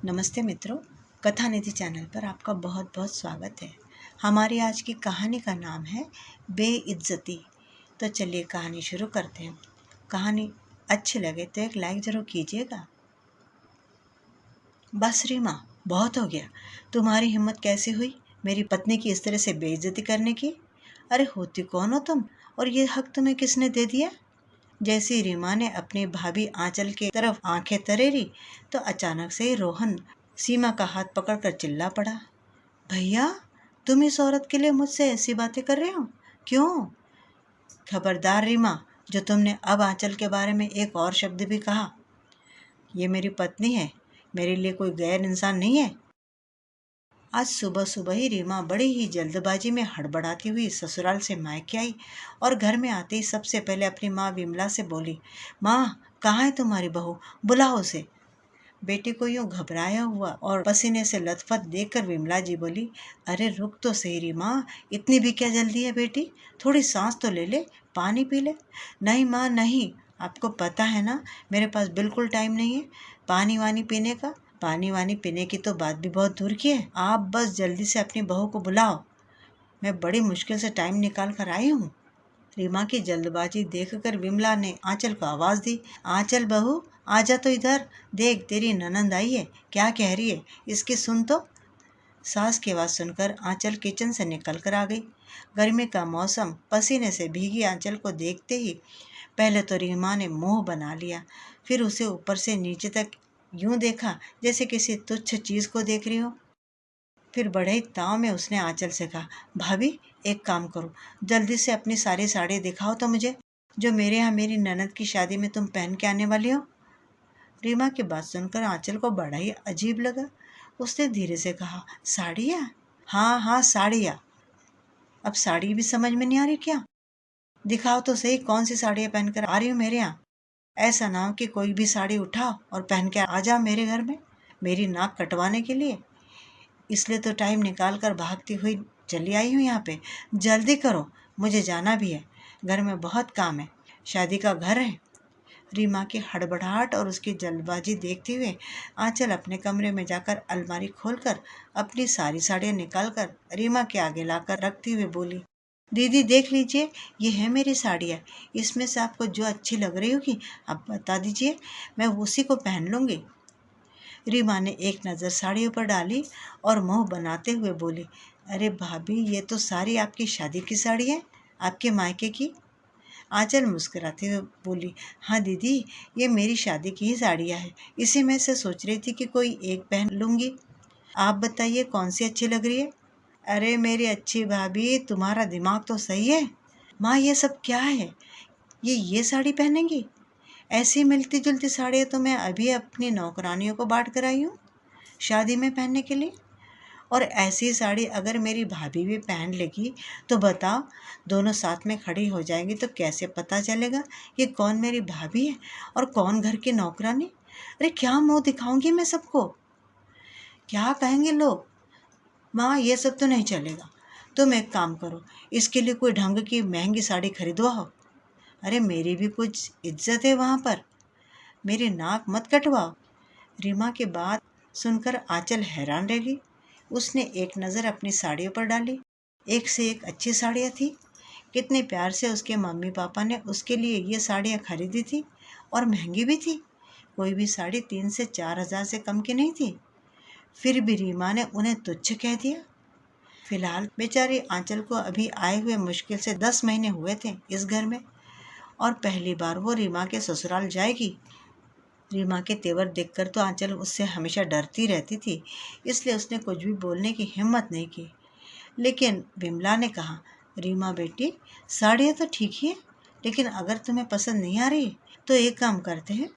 नमस्ते मित्रों, कथा निधि चैनल पर आपका बहुत बहुत स्वागत है। हमारी आज की कहानी का नाम है बेइज्जती। तो चलिए कहानी शुरू करते हैं। कहानी अच्छी लगे तो एक लाइक ज़रूर कीजिएगा। बस रीमा, बहुत हो गया। तुम्हारी हिम्मत कैसे हुई मेरी पत्नी की इस तरह से बेइज्जती करने की? अरे होती कौन हो तुम, और ये हक तुम्हें किसने दे दिया? जैसी रीमा ने अपनी भाभी आंचल की तरफ आंखें तरेरी तो अचानक से रोहन सीमा का हाथ पकड़कर चिल्ला पड़ा। भैया, तुम इस औरत के लिए मुझसे ऐसी बातें कर रहे हो? क्यों? खबरदार रीमा, जो तुमने अब आंचल के बारे में एक और शब्द भी कहा। ये मेरी पत्नी है, मेरे लिए कोई गैर इंसान नहीं है। आज सुबह सुबह ही रीमा बड़ी ही जल्दबाजी में हड़बड़ाती हुई ससुराल से मायके आई और घर में आते ही सबसे पहले अपनी माँ विमला से बोली, माँ, कहाँ है तुम्हारी बहू? बुलाओ उसे। बेटी को यूं घबराया हुआ और पसीने से लथपथ देखकर विमला जी बोली, अरे रुक तो सही रीमा, इतनी भी क्या जल्दी है बेटी? थोड़ी सांस तो ले ले, पानी पी ले। नहीं माँ नहीं, आपको पता है ना, मेरे पास बिल्कुल टाइम नहीं है पानी वानी पीने का। पानी वानी पीने की तो बात भी बहुत दूर की है। आप बस जल्दी से अपनी बहू को बुलाओ, मैं बड़ी मुश्किल से टाइम निकाल कर आई हूँ। रीमा की जल्दबाजी देखकर विमला ने आंचल को आवाज दी, आंचल बहू, आजा तो इधर। देख, तेरी ननंद आई है, क्या कह रही है, इसकी सुन तो। सास की आवाज सुनकर आंचल किचन से निकल कर आ गई। गर्मी का मौसम, पसीने से भीगी आंचल को देखते ही पहले तो रीमा ने मुंह बना लिया, फिर उसे ऊपर से नीचे तक यूं देखा जैसे किसी तुच्छ चीज को देख रही हो। फिर बड़े ही ताव में उसने आंचल से कहा, भाभी, एक काम करो, जल्दी से अपनी सारी साड़ी दिखाओ तो मुझे, जो मेरे यहाँ मेरी ननद की शादी में तुम पहन के आने वाली हो। रीमा की बात सुनकर आंचल को बड़ा ही अजीब लगा। उसने धीरे से कहा, साड़ियाँ? हाँ हाँ, साड़ियाँ। अब साड़ी भी समझ में नहीं आ रही क्या? दिखाओ तो सही, कौन सी साड़ियाँ पहनकर आ रही हो मेरे यहाँ। ऐसा ना हो कि कोई भी साड़ी उठाओ और पहन के आ जाओ मेरे घर में मेरी नाक कटवाने के लिए। इसलिए तो टाइम निकाल कर भागती हुई चली आई हूँ यहाँ पे। जल्दी करो, मुझे जाना भी है, घर में बहुत काम है, शादी का घर है। रीमा की हड़बड़ाहट और उसकी जल्दबाजी देखते हुए आंचल अपने कमरे में जाकर अलमारी खोलकर अपनी सारी साड़ियाँ निकालकर रीमा के आगे लाकर रखती हुए बोली, दीदी देख लीजिए, ये है मेरी साड़ियाँ, इसमें से आपको जो अच्छी लग रही होगी आप बता दीजिए, मैं उसी को पहन लूँगी। रीमा ने एक नज़र साड़ियों पर डाली और मुंह बनाते हुए बोली, अरे भाभी, ये तो सारी आपकी शादी की साड़ी है, आपके मायके की। आंचल मुस्कुराते हुए बोली, हाँ दीदी, ये मेरी शादी की ही साड़ियाँ हैं, इसी में से सोच रही थी कि कोई एक पहन लूँगी। आप बताइए कौन सी अच्छी लग रही है। अरे मेरी अच्छी भाभी, तुम्हारा दिमाग तो सही है। माँ, ये सब क्या है? ये साड़ी पहनेंगी? ऐसी मिलती जुलती साड़ियाँ तो मैं अभी अपनी नौकरानियों को बांट कर आई हूँ शादी में पहनने के लिए। और ऐसी साड़ी अगर मेरी भाभी भी पहन लेगी तो बताओ, दोनों साथ में खड़ी हो जाएंगी तो कैसे पता चलेगा कि कौन मेरी भाभी है और कौन घर की नौकरानी? अरे क्या मुंह दिखाऊंगी मैं सबको, क्या कहेंगे लोग? माँ, ये सब तो नहीं चलेगा। तुम एक काम करो, इसके लिए कोई ढंग की महंगी साड़ी खरीदवाओ। अरे मेरी भी कुछ इज्जत है वहाँ पर, मेरी नाक मत कटवाओ। रीमा की बात सुनकर आंचल हैरान रह गई। उसने एक नज़र अपनी साड़ियों पर डाली, एक से एक अच्छी साड़ियाँ थी। कितने प्यार से उसके मम्मी पापा ने उसके लिए ये साड़ियाँ खरीदी थी और महंगी भी थी। कोई भी साड़ी 3 से 4 हज़ार से कम की नहीं थी। फिर भी रीमा ने उन्हें तुच्छ कह दिया। फिलहाल बेचारी आंचल को अभी आए हुए मुश्किल से 10 महीने हुए थे इस घर में, और पहली बार वो रीमा के ससुराल जाएगी। रीमा के तेवर देखकर तो आंचल उससे हमेशा डरती रहती थी, इसलिए उसने कुछ भी बोलने की हिम्मत नहीं की। लेकिन विमला ने कहा, रीमा बेटी, साड़ियाँ तो ठीक ही है, लेकिन अगर तुम्हें पसंद नहीं आ रही तो एक काम करते हैं,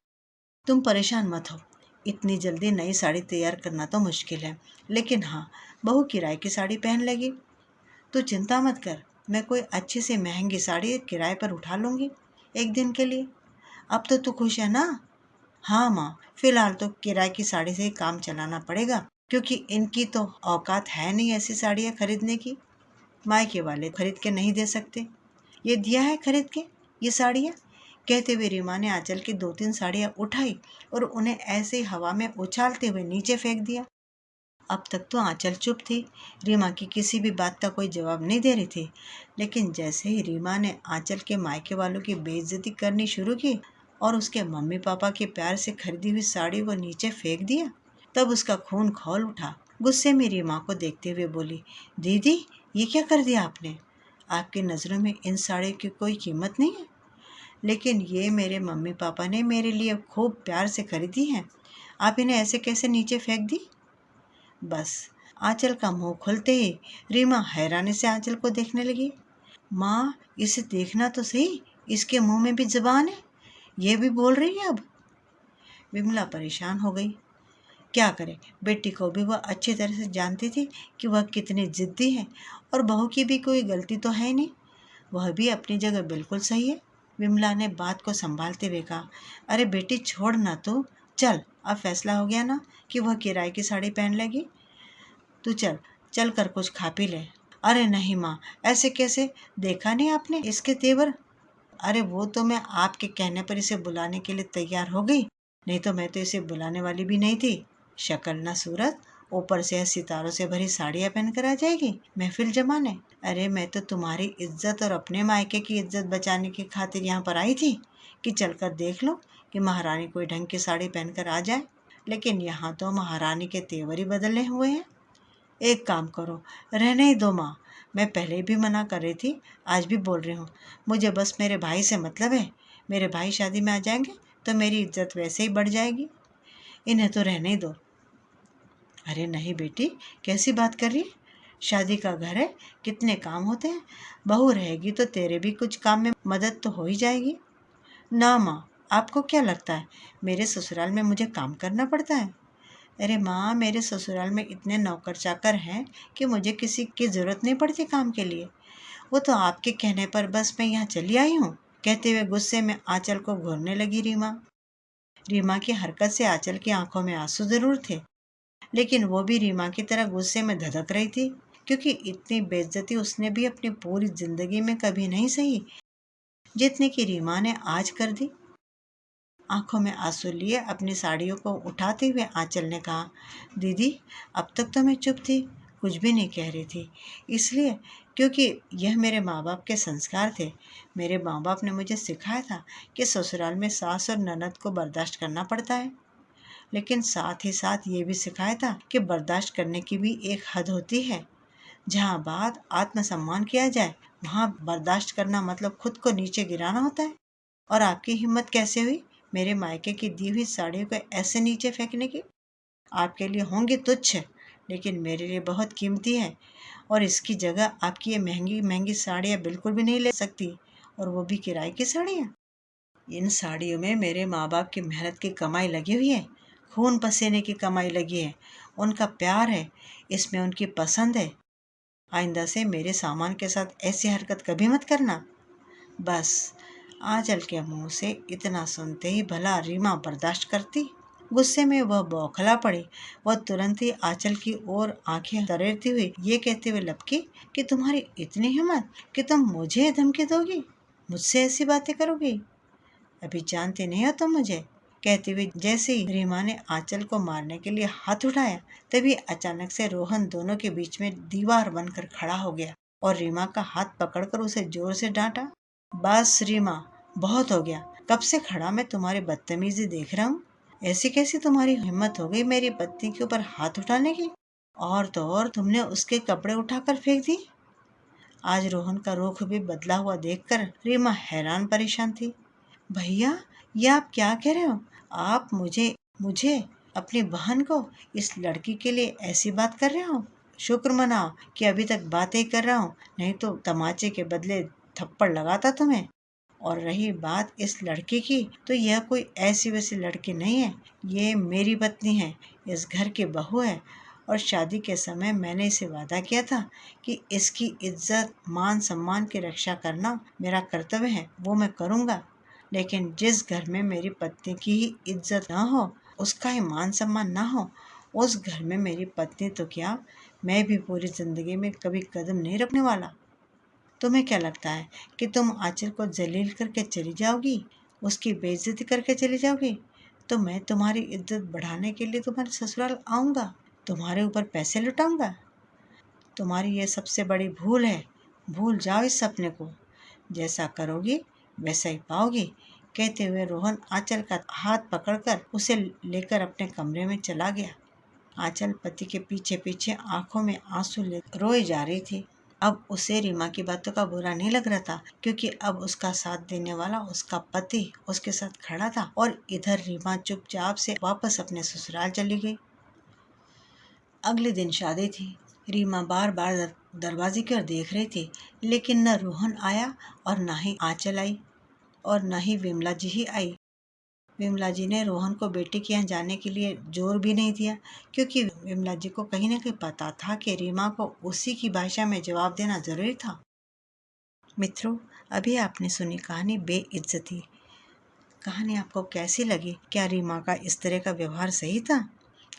तुम परेशान मत हो। इतनी जल्दी नई साड़ी तैयार करना तो मुश्किल है, लेकिन हाँ, बहू किराए की साड़ी पहन लेगी। तू चिंता मत कर, मैं कोई अच्छी सी महंगी साड़ी किराए पर उठा लूँगी एक दिन के लिए। अब तो तू खुश है ना? हाँ माँ, फिलहाल तो किराए की साड़ी से ही काम चलाना पड़ेगा, क्योंकि इनकी तो औकात है नहीं ऐसी साड़ियाँ खरीदने की। मायके वाले खरीद के नहीं दे सकते। ये दिया है खरीद के, ये साड़ियाँ, कहते हुए रीमा ने आंचल की 2-3 साड़ियां उठाई और उन्हें ऐसे ही हवा में उछालते हुए नीचे फेंक दिया। अब तक तो आंचल चुप थी, रीमा की किसी भी बात का कोई जवाब नहीं दे रही थी। लेकिन जैसे ही रीमा ने आंचल के मायके वालों की बेइज्जती करनी शुरू की और उसके मम्मी पापा के प्यार से खरीदी हुई साड़ी को नीचे फेंक दिया, तब उसका खून खौल उठा। गुस्से में रीमा को देखते हुए बोली, दीदी ये क्या कर दिया आपने? आपकी नज़रों में इन साड़ियों की कोई कीमत नहीं है, लेकिन ये मेरे मम्मी पापा ने मेरे लिए खूब प्यार से खरीदी हैं। आप इन्हें ऐसे कैसे नीचे फेंक दी? बस आंचल का मुंह खुलते ही रीमा हैरानी से आंचल को देखने लगी। माँ, इसे देखना तो सही, इसके मुंह में भी जुबान है, ये भी बोल रही है अब। विमला परेशान हो गई। क्या करे, बेटी को भी वह अच्छी तरह से जानती थी कि वह कितनी जिद्दी है और बहू की भी कोई गलती तो है नहीं, वह भी अपनी जगह बिल्कुल सही है। विमला ने बात को संभालते हुए कहा, अरे बेटी छोड़ ना तो, चल अब फैसला हो गया ना कि वह किराए की साड़ी पहन लेगी। तू चल, चल कर कुछ खा पी ले। अरे नहीं माँ, ऐसे कैसे, देखा नहीं आपने इसके तेवर? अरे वो तो मैं आपके कहने पर इसे बुलाने के लिए तैयार हो गई, नहीं तो मैं तो इसे बुलाने वाली भी नहीं थी। शक्ल ना सूरत, ऊपर से सितारों से भरी साड़ियाँ पहनकर आ जाएगी महफिल जमाने। अरे मैं तो तुम्हारी इज्जत और अपने मायके की इज्जत बचाने की खातिर यहाँ पर आई थी कि चलकर देख लो कि महारानी कोई ढंग की साड़ी पहनकर आ जाए, लेकिन यहाँ तो महारानी के तेवर ही बदले हुए हैं। एक काम करो, रहने ही दो माँ, मैं पहले भी मना कर रही थी, आज भी बोल रही हूँ, मुझे बस मेरे भाई से मतलब है। मेरे भाई शादी में आ जाएंगे तो मेरी इज्जत वैसे ही बढ़ जाएगी, इन्हें तो रहने ही दो। अरे नहीं बेटी, कैसी बात कर रही है? शादी का घर है, कितने काम होते हैं, बहू रहेगी तो तेरे भी कुछ काम में मदद तो हो ही जाएगी। ना माँ, आपको क्या लगता है मेरे ससुराल में मुझे काम करना पड़ता है? अरे माँ, मेरे ससुराल में इतने नौकर चाकर हैं कि मुझे किसी की ज़रूरत नहीं पड़ती काम के लिए। वो तो आपके कहने पर बस मैं यहाँ चली आई हूँ। कहते हुए गुस्से में आंचल को घूरने लगी रीमा। रीमा की हरकत से आंचल की आंखों में आंसू जरूर थे, लेकिन वो भी रीमा की तरह गुस्से में धधक रही थी, क्योंकि इतनी बेइज्जती उसने भी अपनी पूरी जिंदगी में कभी नहीं सही जितनी कि रीमा ने आज कर दी। आंखों में आंसू लिए अपनी साड़ियों को उठाते हुए आंचल ने कहा, दीदी अब तक तो मैं चुप थी, कुछ भी नहीं कह रही थी, इसलिए क्योंकि यह मेरे माँ बाप के संस्कार थे। मेरे माँ बाप ने मुझे सिखाया था कि ससुराल में सास और ननद को बर्दाश्त करना पड़ता है, लेकिन साथ ही साथ ये भी सिखाया था कि बर्दाश्त करने की भी एक हद होती है। जहाँ बात आत्मसम्मान किया जाए, वहाँ बर्दाश्त करना मतलब खुद को नीचे गिराना होता है। और आपकी हिम्मत कैसे हुई मेरे मायके की दी हुई साड़ियों को ऐसे नीचे फेंकने की? आपके लिए होंगी तुच्छ, लेकिन मेरे लिए बहुत कीमती है, और इसकी जगह आपकी ये महंगी महंगी साड़ियाँ बिल्कुल भी नहीं ले सकती, और वो भी किराए की साड़ियाँ। इन साड़ियों में मेरे माँ बाप की मेहनत की कमाई लगी हुई है, खून पसीने की कमाई लगी है, उनका प्यार है, इसमें उनकी पसंद है। आइंदा से मेरे सामान के साथ ऐसी हरकत कभी मत करना। बस आंचल के मुंह से इतना सुनते ही भला रीमा बर्दाश्त करती? गुस्से में वह बौखला पड़ी। वह तुरंत ही आंचल की ओर आंखें तरेरती हुई ये कहते हुए लपकी कि तुम्हारी इतनी हिम्मत कि तुम मुझे धमकी दोगी, मुझसे ऐसी बातें करोगी? अभी जानते नहीं हो तुम मुझे। कहती हुई जैसे ही रीमा ने आंचल को मारने के लिए हाथ उठाया, तभी अचानक से रोहन दोनों के बीच में दीवार बनकर खड़ा हो गया और रीमा का हाथ पकड़कर उसे जोर से डांटा। बस रीमा, बहुत हो गया, कब से खड़ा मैं तुम्हारी बदतमीजी देख रहा हूँ। ऐसी कैसी तुम्हारी हिम्मत हो गई मेरी पत्नी के ऊपर हाथ उठाने की? और तो और तुमने उसके कपड़े उठाकर फेंक दिए। आज रोहन का रुख भी बदला हुआ देखकर रीमा हैरान परेशान थी। भैया, ये आप क्या कह रहे हो? आप मुझे मुझे अपनी बहन को, इस लड़की के लिए ऐसी बात कर रहे हो? शुक्र मनाओ कि अभी तक बातें ही कर रहा हूँ, नहीं तो तमाचे के बदले थप्पड़ लगाता तुम्हें। और रही बात इस लड़की की, तो यह कोई ऐसी वैसी लड़की नहीं है, ये मेरी पत्नी है, इस घर की बहू है, और शादी के समय मैंने इसे वादा किया था कि इसकी इज्जत मान सम्मान की रक्षा करना मेरा कर्तव्य है, वो मैं करूँगा। लेकिन जिस घर में मेरी पत्नी की ही इज्जत ना हो, उसका ही मान सम्मान ना हो, उस घर में मेरी पत्नी तो क्या, मैं भी पूरी जिंदगी में कभी कदम नहीं रखने वाला। तुम्हें क्या लगता है कि तुम आंचल को जलील करके चली जाओगी? उसकी बेइज्जती करके चली जाओगी तो मैं तुम्हारी इज्जत बढ़ाने के लिए तुम्हारे ससुराल आऊँगा, तुम्हारे ऊपर पैसे लुटाऊँगा। तुम्हारी ये सबसे बड़ी भूल है, भूल जाओ इस सपने को। जैसा करोगी वैसा ही पाओगी। कहते हुए रोहन आंचल का हाथ पकड़कर उसे लेकर अपने कमरे में चला गया। आंचल पति के पीछे पीछे आंखों में आंसू ले रोए जा रही थी। अब उसे रीमा की बातों का बुरा नहीं लग रहा था, क्योंकि अब उसका साथ देने वाला उसका पति उसके साथ खड़ा था और इधर रीमा चुपचाप से वापस अपने ससुराल चली गई। अगले दिन शादी थी। रीमा बार बार दरवाजे की ओर देख रही थी, लेकिन न रोहन आया और न ही आंचल आई और न ही विमला जी ही आई। विमला जी ने रोहन को बेटे के यहाँ जाने के लिए जोर भी नहीं दिया, क्योंकि विमला जी को कहीं न कहीं पता था कि रीमा को उसी की भाषा में जवाब देना जरूरी था। मित्रों, अभी आपने सुनी कहानी बेइज्जती। कहानी आपको कैसी लगी? क्या रीमा का इस तरह का व्यवहार सही था?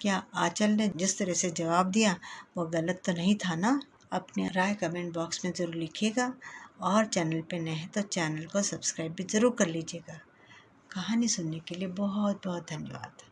क्या आंचल ने जिस तरह से जवाब दिया वो गलत तो नहीं था ना? अपनी राय कमेंट बॉक्स में ज़रूर लिखिएगा और चैनल पे नए हैं तो चैनल को सब्सक्राइब भी ज़रूर कर लीजिएगा। कहानी सुनने के लिए बहुत बहुत धन्यवाद।